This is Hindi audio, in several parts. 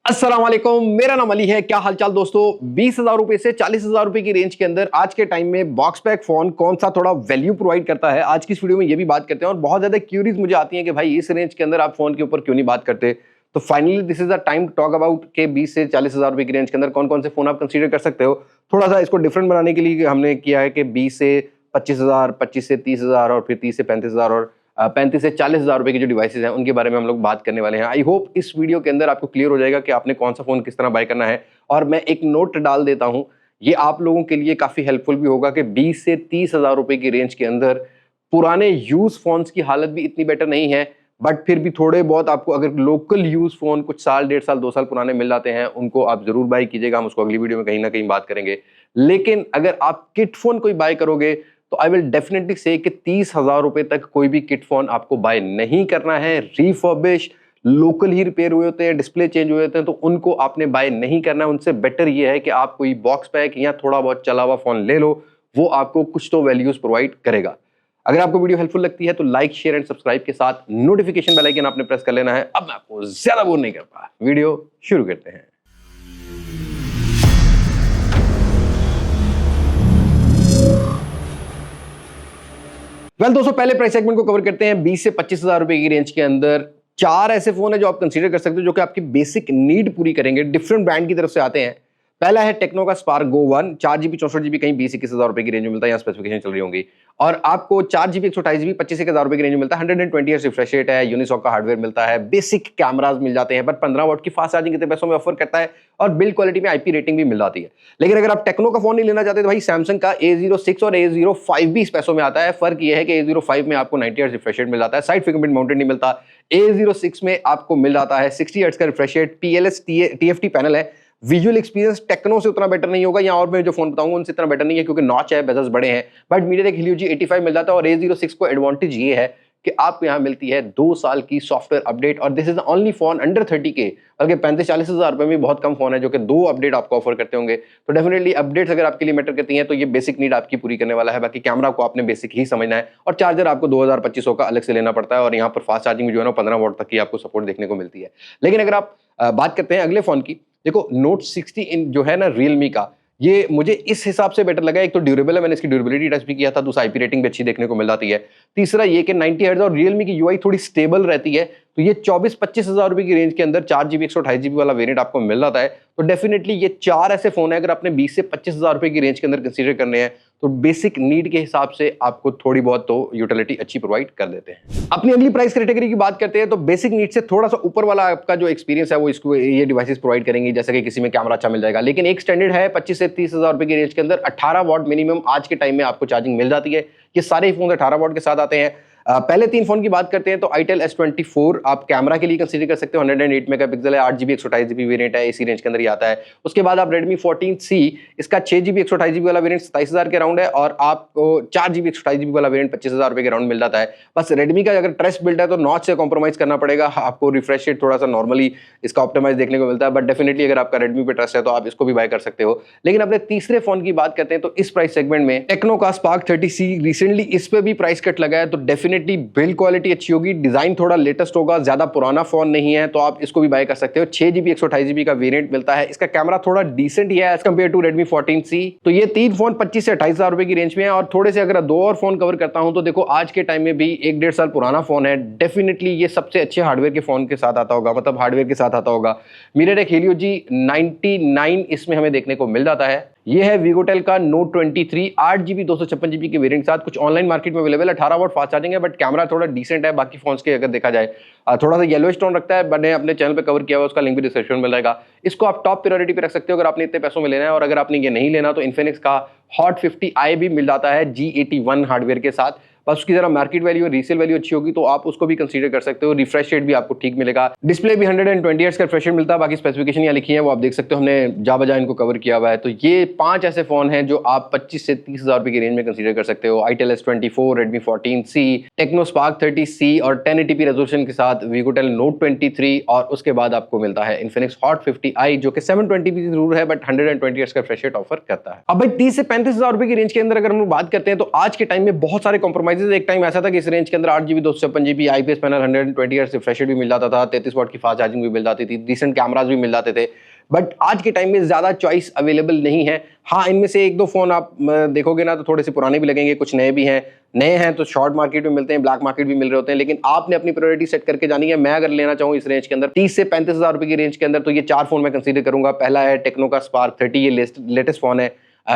अस्सलाम वालेकुम, मेरा नाम अली है। क्या हालचाल दोस्तों। 20,000 रुपए से 40,000 रुपए की रेंज के अंदर आज के टाइम में बॉक्स पैक फोन कौन सा थोड़ा वैल्यू प्रोवाइड करता है, आज की इस वीडियो में ये भी बात करते हैं। और बहुत ज्यादा क्यूरीज मुझे आती हैं कि भाई इस रेंज के अंदर आप फोन के ऊपर क्यों नहीं बात करते। तो finally this is the time to talk about K 20 से 40,000 रुपए की रेंज के अंदर कौन कौन से फोन आप कंसीडर कर सकते हो। थोड़ा सा इसको डिफरेंट बनाने के लिए हमने किया है कि 20 से 25,000, 25 से 30,000 और फिर 30 से 35,000 और 35 से 40,000 रुपए की जो डिवाइसेज हैं उनके बारे में हम लोग बात करने वाले हैं। आई होप इस वीडियो के अंदर आपको क्लियर हो जाएगा कि आपने कौन सा फोन किस तरह बाय करना है। और मैं एक नोट डाल देता हूं, ये आप लोगों के लिए काफी हेल्पफुल भी होगा कि 20 से 30,000 रुपए की रेंज के अंदर पुराने यूज फोन्स की हालत भी इतनी बेटर नहीं है, बट फिर भी थोड़े बहुत आपको अगर लोकल यूज फोन कुछ साल, 1.5 साल, 2 साल पुराने मिल जाते हैं, उनको आप जरूर बाय कीजिएगा। हम उसको अगली वीडियो में कहीं ना कहीं बात करेंगे। लेकिन अगर आप किट फोन कोई बाय करोगे तो आई विल डेफिनेटली से कि 30,000 रुपए तक कोई भी किट फोन आपको बाय नहीं करना है। रिफर्बिश लोकल ही रिपेयर हुए होते हैं, डिस्प्ले चेंज हुए होते हैं, तो उनको आपने बाय नहीं करना है। उनसे बेटर ये है कि आप कोई बॉक्स पैक या थोड़ा बहुत चला हुआ फोन ले लो, वो आपको कुछ तो वैल्यूज प्रोवाइड करेगा। अगर आपको वीडियो हेल्पफुल लगती है तो लाइक, शेयर एंड सब्सक्राइब के साथ नोटिफिकेशन बेल आइकन आपने प्रेस कर लेना है। अब मैं आपको ज्यादा बोर नहीं करता, वीडियो शुरू करते हैं। दोस्तों पहले प्राइस सेगमेंट को कवर करते हैं। 20 से 25,000 रुपए की रेंज के अंदर चार ऐसे फोन है जो आप कंसीडर कर सकते हो, जो कि आपकी बेसिक नीड पूरी करेंगे। डिफरेंट ब्रांड की तरफ से आते हैं। पहला है टेक्नो का स्पार्क गो 1, 4GB 64GB, कहीं 20-21,000 रुपए की रेंज में मिलता है। यहाँ स्पेसिफिकेशन चल रही होंगी। और आपको 4GB 128GB 25,000 रुपए की रेंज में मिलता है। 120 रिफ्रेश रेट है, यूनिसॉक का हार्डवेयर मिलता है, बेसिक कैमराज मिल जाते हैं, बट 15 वॉट की फास्ट चार्जिंग कितने पैसों में ऑफर करता है और बिल्ड क्वालिटी में IP रेटिंग भी मिल जाती है। लेकिन अगर आप टेक्नो का फोन नहीं लेना चाहते तो भाई सैमसंग का A06 और A05 भी इस पैसों में आता है। फर्क ये है कि A05 में आपको 90 हर्ट्ज रिफ्रेश रेट मिल जाता है, साइड फिंगरप्रिंट माउंटेड नहीं मिलता। A06 में आपको मिल जाता है 60 हर्ट्ज का refresh rate, PLS TFT panel है। विजुअल एक्सपीरियंस टेक्नो से उतना बेटर नहीं होगा, या और मैं जो फोन बताऊंगा उनसे इतना बेटर नहीं है क्योंकि नॉच है, बेजल्स बड़े हैं, बट MediaTek Helio G85 मिल जाता है। और A06 को एडवांटेज ये है कि आपको यहाँ मिलती है 2 साल की सॉफ्टवेयर अपडेट। और this is the only phone under 30K, बल्कि 35-40,000 रुपए में बहुत कम फोन है जो कि 2 अपडेट आपको ऑफर करते होंगे। तो डेफिनेटली अपडेट्स अगर आपके लिए मैटर करती हैं तो ये बेसिक नीड आपकी पूरी करने वाला है। बाकी कैमरा को आपने बेसिक ही समझना है, और चार्जर आपको 2,000-2500 का अलग से लेना पड़ता है। और यहाँ पर फास्ट चार्जिंग जो है ना 15 वॉट तक की आपको सपोर्ट देखने को मिलती है। लेकिन अगर आप बात करते हैं अगले फोन की, देखो Note 60 जो है ना Realme का, ये मुझे इस हिसाब से बेटर लगा। एक तो ड्यूरेबल है, मैंने इसकी ड्यूरेबिलिटी टेस्ट भी किया था, दूसरा IP रेटिंग भी अच्छी देखने को मिल जाती है। तीसरा ये कि 90 हर्ट्ज और Realme की UI थोड़ी स्टेबल रहती है। तो ये 24-25,000 रुपए की रेंज के अंदर 4GB 128GB वाला वेरिएंट आपको मिल जाता है। तो डेफिनेटली ये चार ऐसे फोन है, अगर आपने 20 से 25,000 रुपए की रेंज के अंदर कंसीडर करने हैं तो बेसिक नीड के हिसाब से आपको थोड़ी बहुत तो यूटिलिटी अच्छी प्रोवाइड कर देते हैं। अपनी अगली प्राइस कैटेगरी की बात करते हैं तो बेसिक नीड से थोड़ा सा ऊपर वाला आपका जो एक्सपीरियंस है वो इसको ये डिवाइसेस प्रोवाइड करेंगी। जैसे कि किसी में कैमरा अच्छा मिल जाएगा, लेकिन एक स्टैंडर्ड है 25 से 30,000 रुपए की रेंज के अंदर 18 वॉट मिनिमम आज के टाइम में आपको चार्जिंग मिल जाती है। ये सारे फोन 18 वॉट के साथ आते हैं। पहले 3 फोन की बात करते हैं तो itel S24 आप कैमरा के लिए कंसीडर कर सकते हो। 108 मेगापिक्सल है, 8GB 128GB वेरिएंट है, इसी रेंज के अंदर ही आता है। उसके बाद आप Redmi 14C, इसका 6GB 128GB वाला वेरिएंट 27,000 के राउंड है, और आपको 4GB 128GB वाला वेरिएंट 25,000 रुपए के राउंड मिल जाता है। बस Redmi का अगर ट्रस्ट बिल्ड है तो नॉच से कॉम्प्रोमाइज करना पड़ेगा आपको। रिफ्रेश रेट थोड़ा सा नॉर्मली इसका ऑप्टिमाइज देखने को मिलता है, बट डेफिनेटली अगर आपका Redmi पे ट्रस्ट है तो आप इसको भी बाय कर सकते हो। लेकिन अपने तीसरे फोन की बात करते हैं तो इस प्राइस सेगमेंट में टेक्नो का Spark 30C, रिसेंटली इस पे भी प्राइस कट लगा है, तो डेफिनेटली बिल्ड क्वालिटी अच्छी होगी, डिजाइन थोड़ा लेटेस्ट होगा, ज्यादा पुराना फोन नहीं है, तो आप इसको भी बाय कर सकते हो। 6GB 128GB का वेरिएंट मिलता है। इसका कैमरा थोड़ा डिसेंट ही है as compare to Redmi 14C। तो ये 3 फोन 25 से 28,000 रुपए की रेंज में है। और थोड़े से अगर 2 और फोन कवर करता हूं तो देखो आज के टाइम में भी 1-1.5 साल पुराना फोन है, डेफिनेटली ये सबसे अच्छे हार्डवेयर के फोन के साथ आता होगा, मतलब हार्डवेयर के साथ आता होगा। MediaTek Helio G99 इसमें हमें देखने को मिल जाता है। ये है Vigotel का Note 23, 8GB 256GB के वेरिएंट के साथ, कुछ ऑनलाइन मार्केट में अवेलेबल है। 18 वॉट फास्ट चार्जिंग है, बट कैमरा थोड़ा डिसेंट है बाकी फोन्स के अगर देखा जाए। थोड़ा सा येलोइश टोन रखता है, मैंने अपने चैनल पे कवर किया हुआ, उसका लिंक भी डिस्क्रिप्शन में मिलेगा। इसको आप टॉप प्रायोरिटी पे रख सकते हो अगर आपने इतने पैसों में लेना है। और अगर आपने ये नहीं लेना तो Infinix का Hot 50i भी मिल जाता है G81 हार्डवेयर के साथ। बस उसकी जरा मार्केट वैल्यू और रीसेल वैल्यू अच्छी होगी तो आप उसको भी कंसीडर कर सकते हो। रिफ्रेश रेट भी आपको ठीक मिलेगा, डिस्प्ले भी 120 हर्ट्ज का रिफ्रेश रेट मिलता है। बाकी स्पेसिफिकेशन यहाँ लिखी है वो आप देख सकते हो, हमने जा बजा इनको कवर किया हुआ है। तो ये 5 ऐसे फोन हैं जो आप 25 से 30,000 रुपए की रेंज में कंसीडर कर सकते हो। itel S24, Redmi 14C, Tecno Spark 30C और 1080p रेजोल्यूशन के साथ Vigotel Note 23, और उसके बाद आपको मिलता है Infinix Hot 50i जो कि 720p जरूर है बट 120 हर्ट्ज का रिफ्रेश रेट ऑफर करता है। अब भाई 30 से 35,000 रुपए की रेंज के अंदर अगर हम बात करते हैं तो आज के टाइम में बहुत सारे कॉम्प्रोमाइज डिवाइसेस एक टाइम ऐसा था कि इस रेंज के अंदर 8 GB 256 GB IPS panel 120 hertz refresh rate भी मिल जाता था, 33 वाट की फास्ट चार्जिंग भी मिल जाती थी, डिसेंट कैमरास भी मिल जाते थे। बट आज के टाइम में ज्यादा चॉइस अवेलेबल नहीं है। हाँ, इनमें से एक दो फोन आप देखोगे ना तो थोड़े से पुराने भी लगेंगे, कुछ नए भी हैं। नए हैं तो शॉर्ट मार्केट में मिलते हैं, ब्लैक मार्केट भी मिल रहे होते हैं, लेकिन आपने अपनी प्रायोरिटी सेट करके जानी है। मैं अगर लेना चाहूँ इस रेंज के अंदर 30 से 35 हज़ार रुपए की रेंज के अंदर, तो ये 4 फोन मैं कंसीडर करूंगा। पहला है टेक्नो का स्पार्क 30, ये लेटेस्ट फोन है,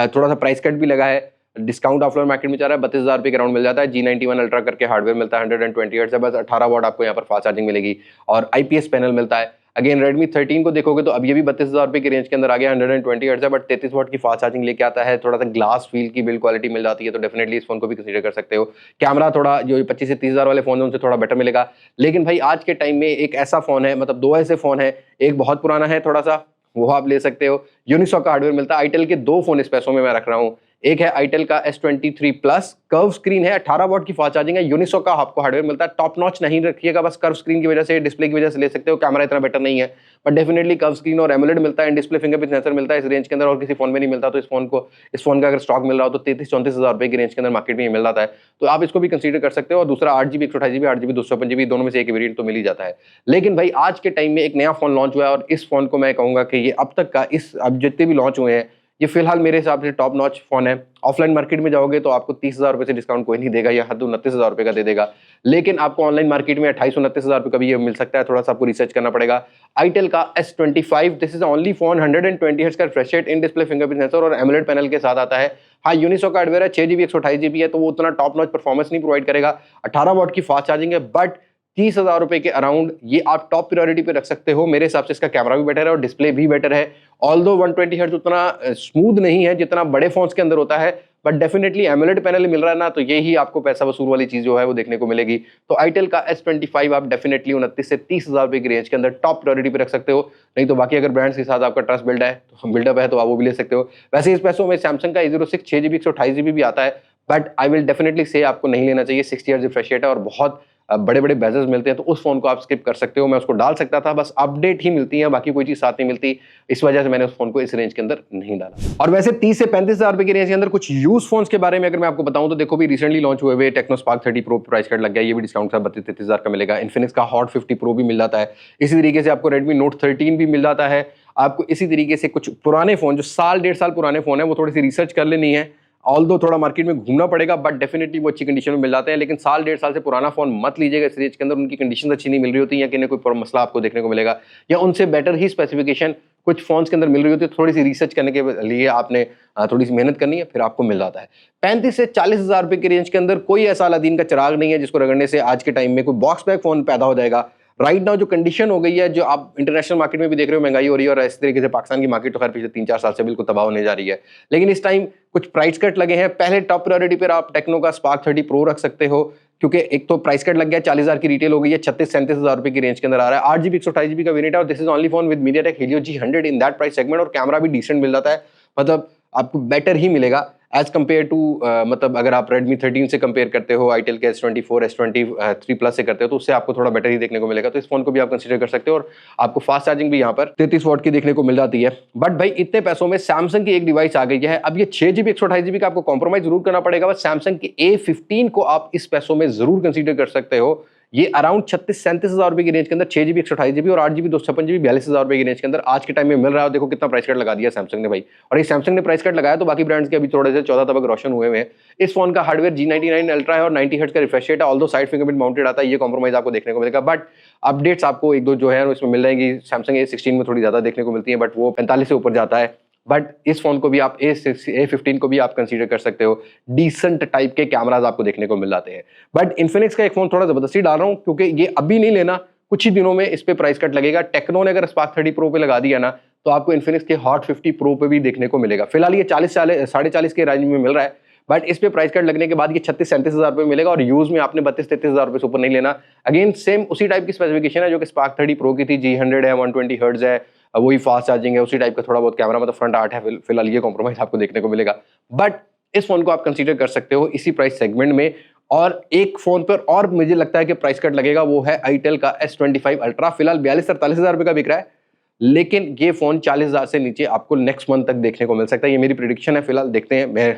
थोड़ा सा प्राइस कट भी लगा है, डिस्काउंट ऑफलाइन मार्केट में चल रहा है, 32 हज़ार रुपए के अराउंड मिल जाता है। G91 अल्ट्रा करके हार्डवेयर मिलता है, 120 हर्ट्ज है, बस 18 वाट आपको यहाँ पर फास्ट चार्जिंग मिलेगी और आईपीएस पैनल मिलता है। अगेन Redmi 13 को देखोगे तो अब ये भी 32 हज़ार रुपए की रेंज के अंदर आ गया, 120 हर्ट्ज है, बट 33 वाट की फास्ट चार्जिंग लेके आता है, थोड़ा सा ग्लास फील की बिल्ड क्वालिटी मिल जाती है, तो डेफिनेटली इस फोन को भी कंसीडर कर सकते हो। कैमरा थोड़ा जो 25 से 30 हज़ार वाले फोन है उनसे थोड़ा बेटर मिलेगा। लेकिन भाई आज के टाइम में एक ऐसा फोन है, मतलब दो ऐसे फोन है, एक बहुत पुराना है थोड़ा सा, वो आप ले सकते हो। यूनिसॉक का हार्डवेयर मिलता है। आईटेल के 2 फोन इस पैसों में मैं रख रहा हूँ। एक है आईटेल का S23 प्लस, कर्व स्क्रीन है, 18 वाट की फास्ट चार्जिंग है। यूनिसॉक का आपको हार्डवेयर मिलता है। टॉप नॉच नहीं रखिएगा, बस कर्व स्क्रीन की वजह से, डिस्प्ले की वजह से ले सकते हो, कैमरा इतना बेटर नहीं है, बट डेफिनेटली कर्व स्क्रीन और एमोलेड मिलता है, डिस्प्ले फिंगरप्रिंट सेंसर मिलता है इस रेंज के अंदर, और किसी फोन में नहीं मिलता। तो इस फोन का अगर स्टॉक मिल रहा हो तो 33-34 हज़ार रुपए की रेंज के अंदर मार्केट में मिल जाता है, तो आप इसको भी कंसीडर कर सकते हो। और दूसरा 8 GB 128 GB 8 GB 256 GB दोनों में से एक वेरिएंट तो मिल ही जाता है। लेकिन भाई आज के टाइम में एक नया फोन लॉन्च हुआ है, और इस फोन को मैं कहूंगा कि ये अब तक का अब जितने भी लॉन्च हुए हैं, ये फिलहाल मेरे हिसाब से टॉप नॉच फोन है। ऑफलाइन मार्केट में जाओगे तो आपको 30 हज़ार रुपए से डिस्काउंट कोई नहीं देगा, या हद 29 हज़ार रुपए का दे देगा। लेकिन आपको ऑनलाइन मार्केट में 28-29 हज़ार रुपए का भी ये मिल सकता है, थोड़ा सा आपको रिसर्च करना पड़ेगा। आईटेल का S25, this is only phone, 120 hertz का refresh rate, in display fingerprint sensor और एमोलेड पैनल के साथ आता है। हाँ, यूनिसॉक का हार्डवेयर है, 6 GB 128 GB है, तो वो उतना टॉप नॉच परफॉर्मेंस नहीं प्रोवाइड करेगा। 18 वाट की फास्ट चार्जिंग है, बट 30 हज़ार रुपए के अराउंड ये आप टॉप प्रायोरिटी पे रख सकते हो। मेरे हिसाब से इसका कैमरा भी बेटर है और डिस्प्ले भी बेटर है। ऑल्दो 120 हर्ट्ज उतना स्मूथ नहीं है जितना बड़े फोन्स के अंदर होता है, बट डेफिनेटली एमोलेड पैनल मिल रहा है ना, तो ये ही आपको पैसा वसूल वाली चीज जो है वो देखने को मिलेगी। तो आईटेल का S25 आप डेफिनेटली 29 से 30 हज़ार रुपए की रेंज के अंदर टॉप प्रायोरिटी पे रख सकते हो। नहीं तो बाकी अगर ब्रांड्स के साथ आपका ट्रस्ट बिल्डअप है तो आप वो भी ले सकते हो। वैसे इस पैसों में सैमसंग का A06 6 GB 128 GB भी आता है, बट आई विल डेफिनेटली से आपको नहीं लेना चाहिए। 60 हर्ट्ज रिफ्रेश रेट है और बहुत बड़े बड़े बेजल्स मिलते हैं, तो उस फोन को आप स्किप कर सकते हो। मैं उसको डाल सकता था, बस अपडेट ही मिलती है, बाकी कोई चीज साथ नहीं मिलती, इस वजह से मैंने उस फोन को इस रेंज के अंदर नहीं डाला। और वैसे 30 से 35 हज़ार रुपए की रेंज के अंदर कुछ यूज फोन्स के बारे में अगर मैं आपको बताऊं तो देखो भी रिसेंटली लॉन्च हुए Tecno Spark 30 pro price cut लग गया, ये भी डिस्काउंट था 32-33 हज़ार का मिलेगा। इन्फिनिक्स का हॉट 50 प्रो भी मिल जाता है। इसी तरीके से आपको रेडमी नोट 13 भी मिल जाता है। आपको इसी तरीके से कुछ पुराने फोन जो साल 1.5 साल पुराने फोन है, वो थोड़ी सी रिसर्च कर लेनी है, ऑल्दो थोड़ा मार्केट में घूमना पड़ेगा, बट डेफिनेटली वो अच्छी कंडीशन में मिल जाते हैं। लेकिन साल 1.5 साल से पुराना फोन मत लीजिएगा इस रेंज के अंदर, उनकी कंडीशन अच्छी नहीं मिल रही होती, या किन्हें कोई मसला आपको देखने को मिलेगा, या उनसे बेटर ही स्पेसिफिकेशन कुछ फोन्स के अंदर मिल रही होती है। थोड़ी सी रिसर्च करने के लिए आपने थोड़ी सी मेहनत करनी है, फिर आपको मिल जाता है। 35 से 40 हज़ार रुपए की रेंज के अंदर कोई ऐसा अलादीन का चिराग नहीं है जिसको रगड़ने से आज के टाइम में कोई बॉक्स बैक फोन पैदा हो जाएगा। राइट नाउ जो कंडीशन हो गई है, जो आप इंटरनेशनल मार्केट में भी देख रहे हो, महंगाई हो रही है, और इस तरीके से पाकिस्तान की मार्केट तो खैर पिछले 3-4 साल से बिल्कुल तबाह होने जा रही है। लेकिन इस टाइम कुछ प्राइस कट लगे हैं। पहले टॉप प्रायोरिटी पर आप टेक्नो का स्पार्क 30 प्रो रख सकते हो, क्योंकि एक तो प्राइस कट लग गया, 40 हज़ार की रिटेल हो गई है, 36-37 हज़ार रुपए की रेंज के अंदर आ रहा है। 8 GB 128 GB का वेरिएंट है, और this is only phone with MediaTek Helio G100 in that price segment, और कैमरा भी डिसेंट मिल जाता है, मतलब आपको बेटर ही मिलेगा एज कम्पेयर टू, मतलब अगर आप Redmi 13 से कंपेयर करते हो, आईटेल के S24 S23 प्लस से करते हो, तो उससे आपको थोड़ा बेटर ही देखने को मिलेगा। तो इस फोन को भी आप कंसीडर कर सकते हो, और आपको फास्ट चार्जिंग भी यहाँ पर 33 वाट की देखने को मिल जाती है। बट भाई इतने पैसों में सैमसंग की एक डिवाइस आ गई है। अब ये 6 GB 128 GB का आपको कॉम्प्रोमाइज जरूर करना पड़ेगा, बट सैमसंग की A15 को आप इस पैसों में जरूर कंसीडर कर सकते हो। ये अराउंड 36-37 हज़ार रुपए की रेंज के अंदर 6 GB 128 GB और 8 GB 256 GB 42 हज़ार रुपए की रेंज के अंदर आज के टाइम में मिल रहा है। देखो कितना प्राइस कट लगा दिया सैमसंग ने भाई, और ये सैमसंग ने प्राइस कट लगाया तो बाकी ब्रांड्स के अभी थोड़े से 14 तबक रोशन हुए हैं। इस फोन का हार्डवेयर G99 अल्ट्रा है और 90 हर्ट्ज का रिफ्रेश रेट है, ऑल्दो साइड फिंगरप्रिंट माउंटेड आता है, ये कॉम्प्रोमाइज आपको देखने को मिलेगा। बट अपडेट्स आपको एक दो जो है इसमें मिल जाएंगी। सैमसंग A16 में थोड़ी ज्यादा देखने को मिलती है, बट वो 45 से ऊपर जाता है। बट इस फोन को भी आप A15 को भी आप कंसीडर कर सकते हो, डिसेंट टाइप के कैमरास आपको देखने को मिल जाते हैं। बट इन्फिनिक्स का एक फोन थोड़ा जबरदस्ती डाल रहा हूं, क्योंकि ये अभी नहीं लेना, कुछ ही दिनों में इस पे प्राइस कट लगेगा। टेक्नो ने अगर स्पार्क 30 प्रो पे लगा दिया ना, तो आपको इन्फिनिक्स के हॉट 50 प्रो पे भी देखने को मिलेगा। फिलहाल ये 40-40 के रेंज में मिल रहा है, बट इस पे प्राइस कट लगने के बाद ये 36-37 हज़ार रुपए मिलेगा, और यूज में आपने 32-33 हज़ार रुपए से ऊपर नहीं लेना। अगेन सेम उसी टाइप की स्पेसिफिकेशन है जो कि स्पार्क 30 प्रो की थी, G100 है, 120 हर्ट्ज है, वही फास्ट चार्जिंग है, उसी टाइप का थोड़ा बहुत कैमरा, मतलब फ्रंट आर्ट है। फिलहाल ये कॉम्प्रोमाइज आपको देखने को मिलेगा, बट इस फोन को आप कंसीडर कर सकते हो इसी प्राइस सेगमेंट में। और एक फोन पर और मुझे लगता है कि प्राइस कट लगेगा, वो है आईटेल का S25 अल्ट्रा। फिलहाल 42-43 हज़ार रुपए का बिक रहा है, लेकिन ये फ़ोन 40,000 से नीचे आपको नेक्स्ट मंथ तक देखने को मिल सकता है। ये मेरी प्रेडिक्शन है, फिलहाल देखते हैं मैं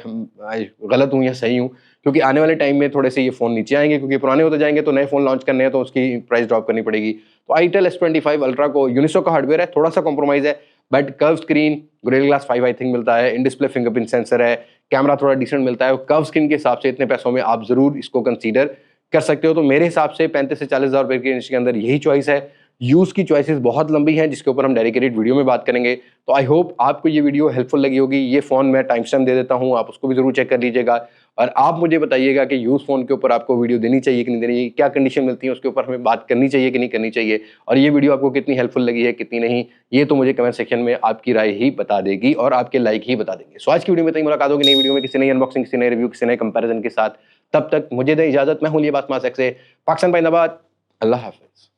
गलत हूँ या सही हूँ, क्योंकि आने वाले टाइम में थोड़े से ये फ़ोन नीचे आएंगे, क्योंकि पुराने होते जाएंगे तो नए फ़ोन लॉन्च करने हैं तो उसकी प्राइस ड्रॉप करनी पड़ेगी। तो आईटेल S25 अल्ट्रा को यूनिसो का हार्डवेयर है, थोड़ा सा कॉम्प्रोमाइज़ है, but curve screen, gorilla glass 5 I think मिलता है, इन डिस्प्ले फिंगरप्रिंट सेंसर है, कैमरा थोड़ा डिसेंट मिलता है। कर्व स्क्रीन के हिसाब से इतने पैसों में आप ज़रूर इसको कंसीडर कर सकते हो। तो मेरे हिसाब से 35 से 40,000 रुपए की रेंज के अंदर यही चॉइस है। यूज़ की चॉइसेस बहुत लंबी हैं, जिसके ऊपर हम डेडिकेटेड वीडियो में बात करेंगे। तो आई होप आपको ये वीडियो हेल्पफुल लगी होगी। ये फ़ोन मैं टाइम स्टैम्प दे देता हूँ, आप उसको भी ज़रूर चेक कर लीजिएगा। और आप मुझे बताइएगा कि यूज़ फ़ोन के ऊपर आपको वीडियो देनी चाहिए कि नहीं देनी चाहिए, क्या कंडीशन मिलती है उसके ऊपर हमें बात करनी चाहिए कि नहीं करनी चाहिए, और ये वीडियो आपको कितनी हेल्पफुल लगी है, कितनी नहीं, ये तो मुझे कमेंट सेक्शन में आपकी राय ही बता देगी और आपके लाइक ही बता देंगे। सो आज की वीडियो में इतनी, मुलाकात होगी नई वीडियो में किसी नई अनबॉक्सिंग, किसी नए रिव्यू, किसी नए कंपैरिजन के साथ। तब तक मुझे दें इजाज़त। मैं हूं लिबास मासक से, पाकिस्तान जिंदाबाद। अल्लाह हाफ़िज़।